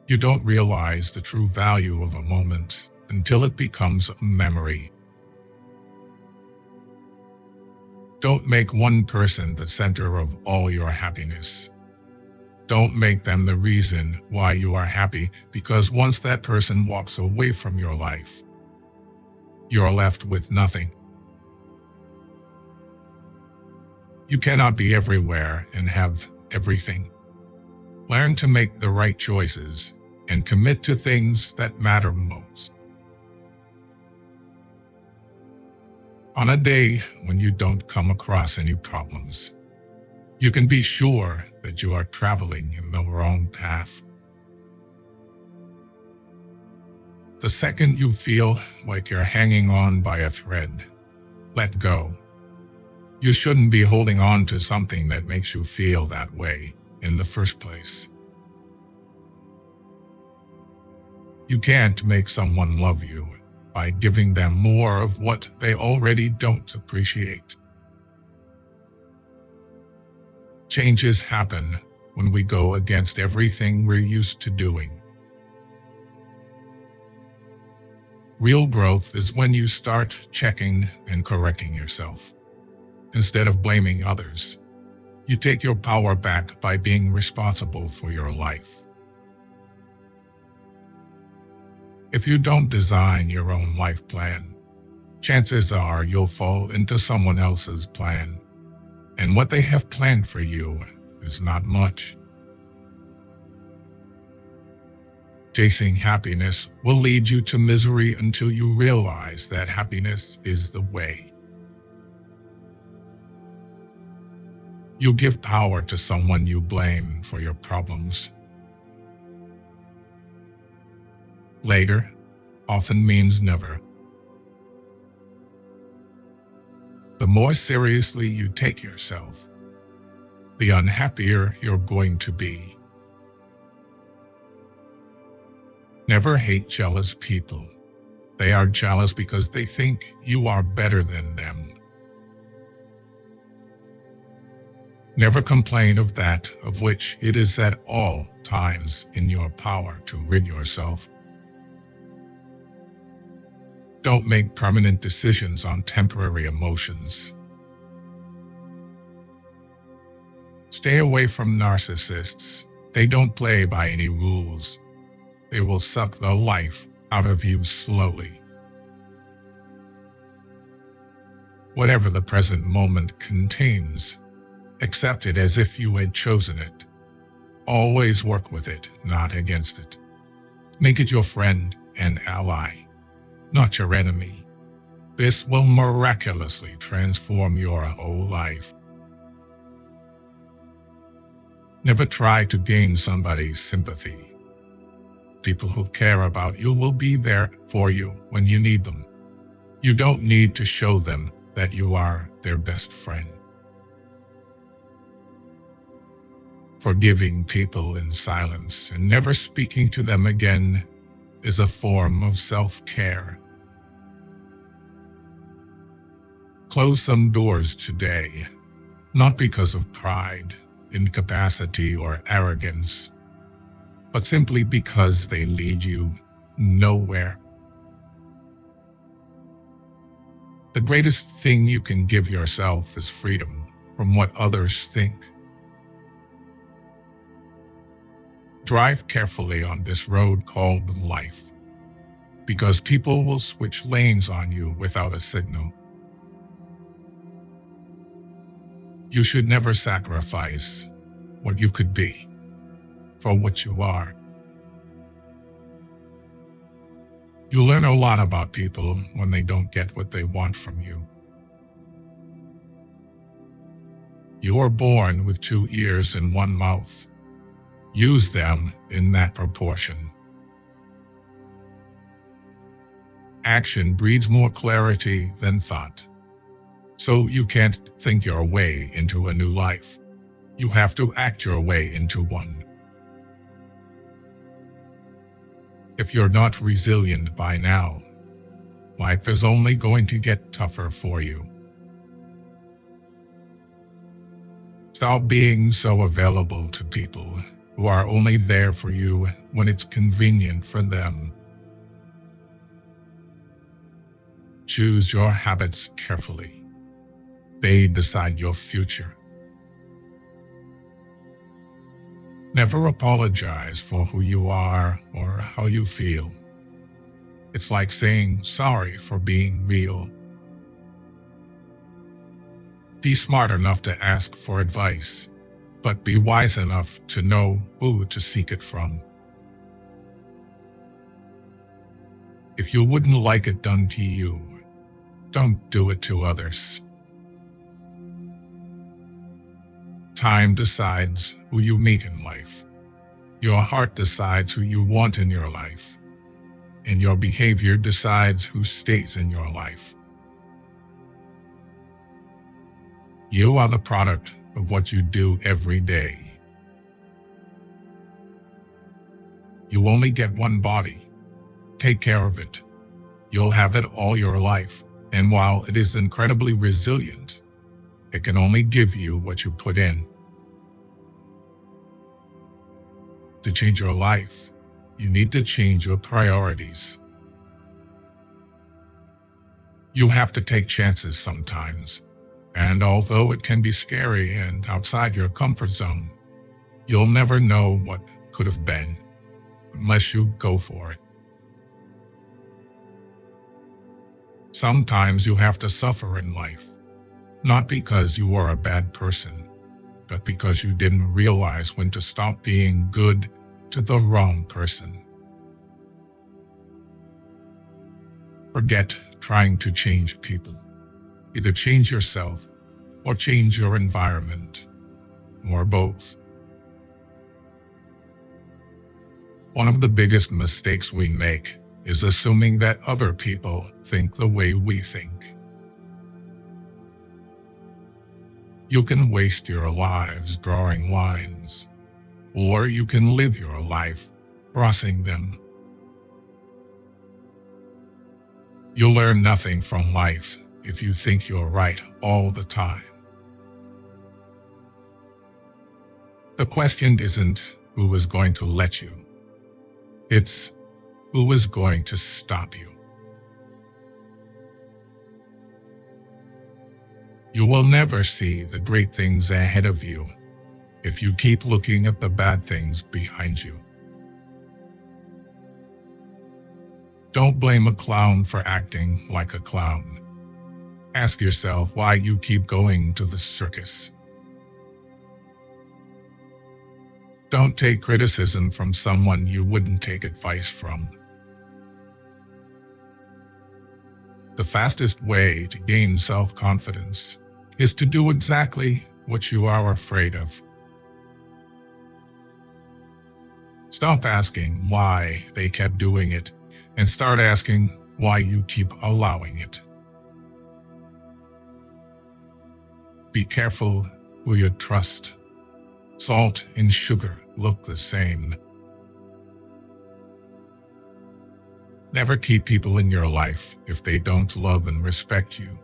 You don't realize the true value of a moment until it becomes a memory. Don't make one person the center of all your happiness. Don't make them the reason why you are happy, because once that person walks away from your life, you're left with nothing. You cannot be everywhere and have everything. Learn to make the right choices and commit to things that matter most. On a day when you don't come across any problems, you can be sure that you are traveling in the wrong path. The second you feel like you're hanging on by a thread, let go. You shouldn't be holding on to something that makes you feel that way in the first place. You can't make someone love you by giving them more of what they already don't appreciate. Changes happen when we go against everything we're used to doing. Real growth is when you start checking and correcting yourself. Instead of blaming others, you take your power back by being responsible for your life. If you don't design your own life plan, chances are you'll fall into someone else's plan, and what they have planned for you is not much. Chasing happiness will lead you to misery until you realize that happiness is the way. You give power to someone you blame for your problems. Later often means never. The more seriously you take yourself, the unhappier you're going to be. Never hate jealous people. They are jealous because they think you are better than them. Never complain of that of which it is at all times in your power to rid yourself. Don't make permanent decisions on temporary emotions. Stay away from narcissists. They don't play by any rules. They will suck the life out of you slowly. Whatever the present moment contains, accept it as if you had chosen it. Always work with it, not against it. Make it your friend and ally, not your enemy. This will miraculously transform your whole life. Never try to gain somebody's sympathy. People who care about you will be there for you when you need them. You don't need to show them that you are their best friend. Forgiving people in silence and never speaking to them again is a form of self-care. Close some doors today, not because of pride, incapacity, or arrogance, but simply because they lead you nowhere. The greatest thing you can give yourself is freedom from what others think. Drive carefully on this road called life, because people will switch lanes on you without a signal. You should never sacrifice what you could be for what you are. You learn a lot about people when they don't get what they want from you. You are born with 2 ears and 1 mouth. Use them in that proportion. Action breeds more clarity than thought. So you can't think your way into a new life. You have to act your way into one. If you're not resilient by now, life is only going to get tougher for you. Stop being so available to people who are only there for you when it's convenient for them. Choose your habits carefully. They decide your future. Never apologize for who you are or how you feel. It's like saying sorry for being real. Be smart enough to ask for advice, but be wise enough to know who to seek it from. If you wouldn't like it done to you, don't do it to others. Time decides who you meet in life. Your heart decides who you want in your life. And your behavior decides who stays in your life. You are the product of what you do every day. You only get one body. Take care of it. You'll have it all your life, and while it is incredibly resilient, it can only give you what you put in. To change your life, you need to change your priorities. You have to take chances sometimes. And although it can be scary and outside your comfort zone, you'll never know what could have been unless you go for it. Sometimes you have to suffer in life, not because you are a bad person, but because you didn't realize when to stop being good to the wrong person. Forget trying to change people. Either change yourself or change your environment, or both. One of the biggest mistakes we make is assuming that other people think the way we think. You can waste your lives drawing lines, or you can live your life crossing them. You'll learn nothing from life if you think you're right all the time. The question isn't who is going to let you. It's who is going to stop you. You will never see the great things ahead of you if you keep looking at the bad things behind you. Don't blame a clown for acting like a clown. Ask yourself why you keep going to the circus. Don't take criticism from someone you wouldn't take advice from. The fastest way to gain self-confidence is to do exactly what you are afraid of. Stop asking why they kept doing it and start asking why you keep allowing it. Be careful who you trust. Salt and sugar look the same. Never keep people in your life if they don't love and respect you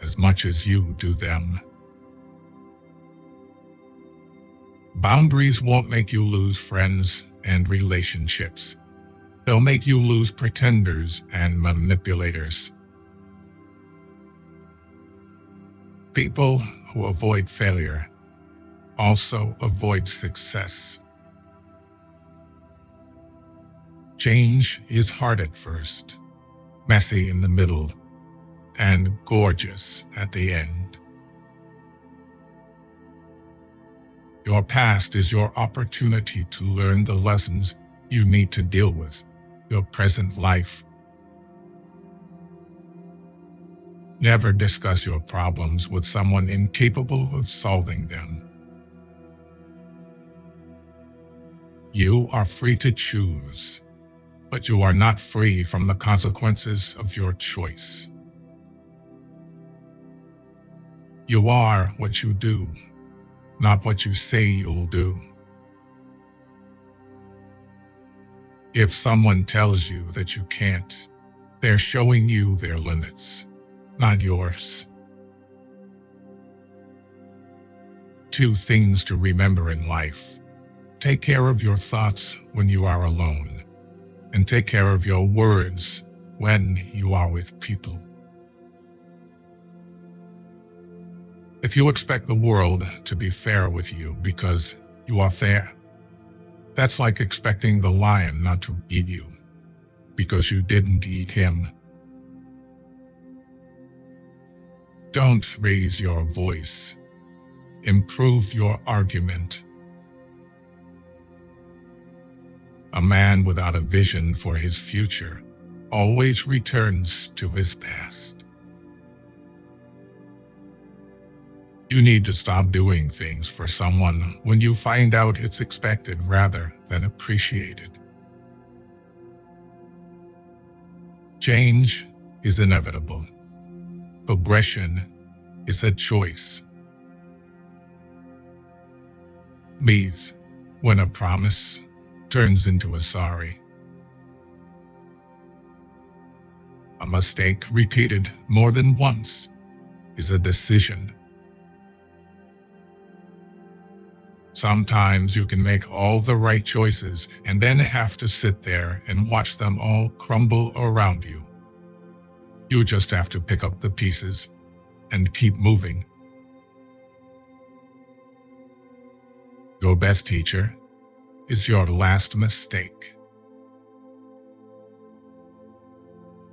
as much as you do them. Boundaries won't make you lose friends and relationships. They'll make you lose pretenders and manipulators. People who avoid failure also avoid success. Change is hard at first, messy in the middle, and gorgeous at the end. Your past is your opportunity to learn the lessons you need to deal with your present life. Never discuss your problems with someone incapable of solving them. You are free to choose, but you are not free from the consequences of your choice. You are what you do, not what you say you'll do. If someone tells you that you can't, they're showing you their limits, not yours. Two things to remember in life. Take care of your thoughts when you are alone, and take care of your words when you are with people. If you expect the world to be fair with you because you are fair, that's like expecting the lion not to eat you because you didn't eat him. Don't raise your voice. Improve your argument. A man without a vision for his future always returns to his past. You need to stop doing things for someone when you find out it's expected rather than appreciated. Change is inevitable. Progression is a choice. Leave when a promise turns into a sorry. A mistake repeated more than once is a decision. Sometimes you can make all the right choices and then have to sit there and watch them all crumble around you. You just have to pick up the pieces and keep moving. Your best teacher is your last mistake.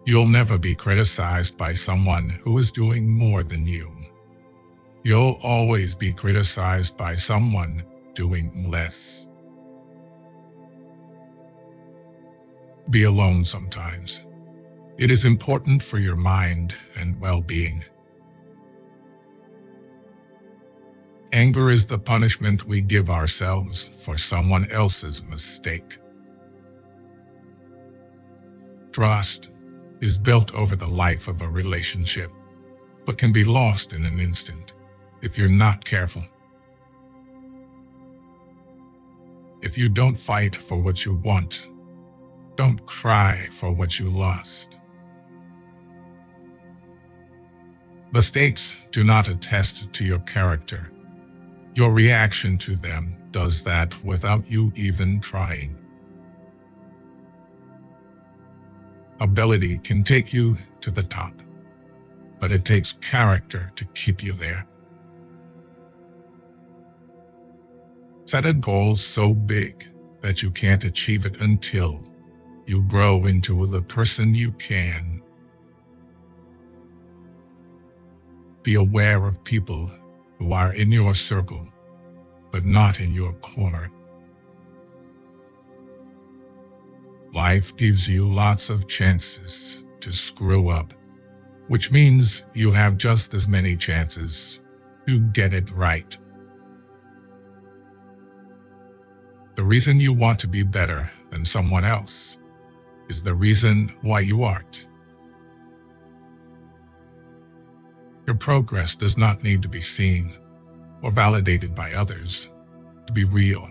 You'll never be criticized by someone who is doing more than you. You'll always be criticized by someone doing less. Be alone sometimes. It is important for your mind and well-being. Anger is the punishment we give ourselves for someone else's mistake. Trust is built over the life of a relationship, but can be lost in an instant if you're not careful. If you don't fight for what you want, don't cry for what you lost. Mistakes do not attest to your character. Your reaction to them does that without you even trying. Ability can take you to the top, but it takes character to keep you there. Set a goal so big that you can't achieve it until you grow into the person you can. Be aware of people who are in your circle, but not in your corner. Life gives you lots of chances to screw up, which means you have just as many chances to get it right. The reason you want to be better than someone else is the reason why you aren't. Your progress does not need to be seen or validated by others to be real.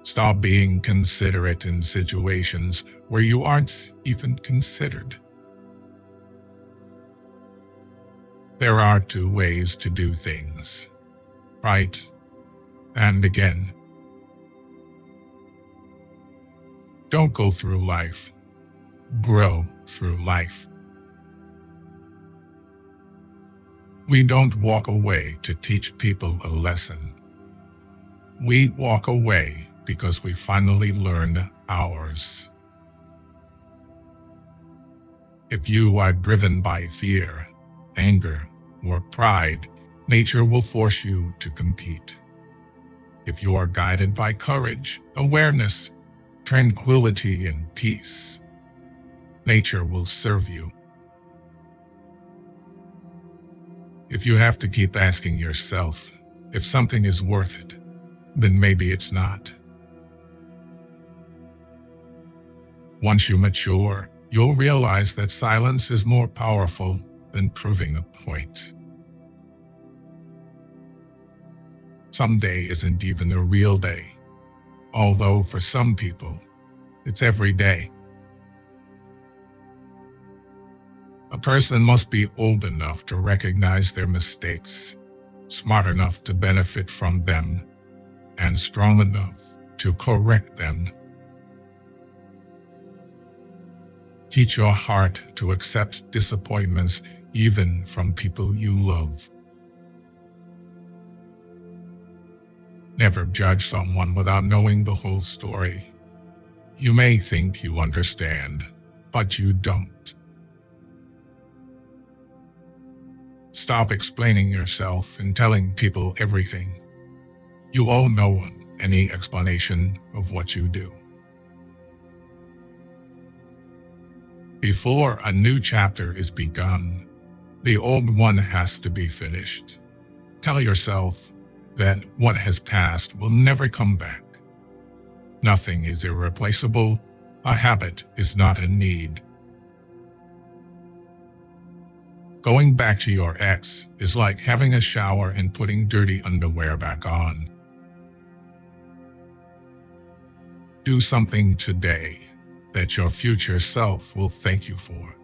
Stop being considerate in situations where you aren't even considered. There are two ways to do things, right and again. Don't go through life, grow through life. We don't walk away to teach people a lesson. We walk away because we finally learned ours. If you are driven by fear, anger, or pride, nature will force you to compete. If you are guided by courage, awareness, tranquility, and peace, nature will serve you. If you have to keep asking yourself if something is worth it, then maybe it's not. Once you mature, you'll realize that silence is more powerful than proving a point. Some day isn't even a real day, although for some people, it's every day. A person must be old enough to recognize their mistakes smart enough to benefit from them, and strong enough to correct them. Teach your heart to accept disappointments even from people you love. Never judge someone without knowing the whole story. You may think you understand, but you don't. Stop explaining yourself and telling people everything. You owe no one any explanation of what you do. Before a new chapter is begun, the old one has to be finished. Tell yourself that what has passed will never come back. Nothing is irreplaceable. A habit is not a need. Going back to your ex is like having a shower and putting dirty underwear back on. Do something today that your future self will thank you for.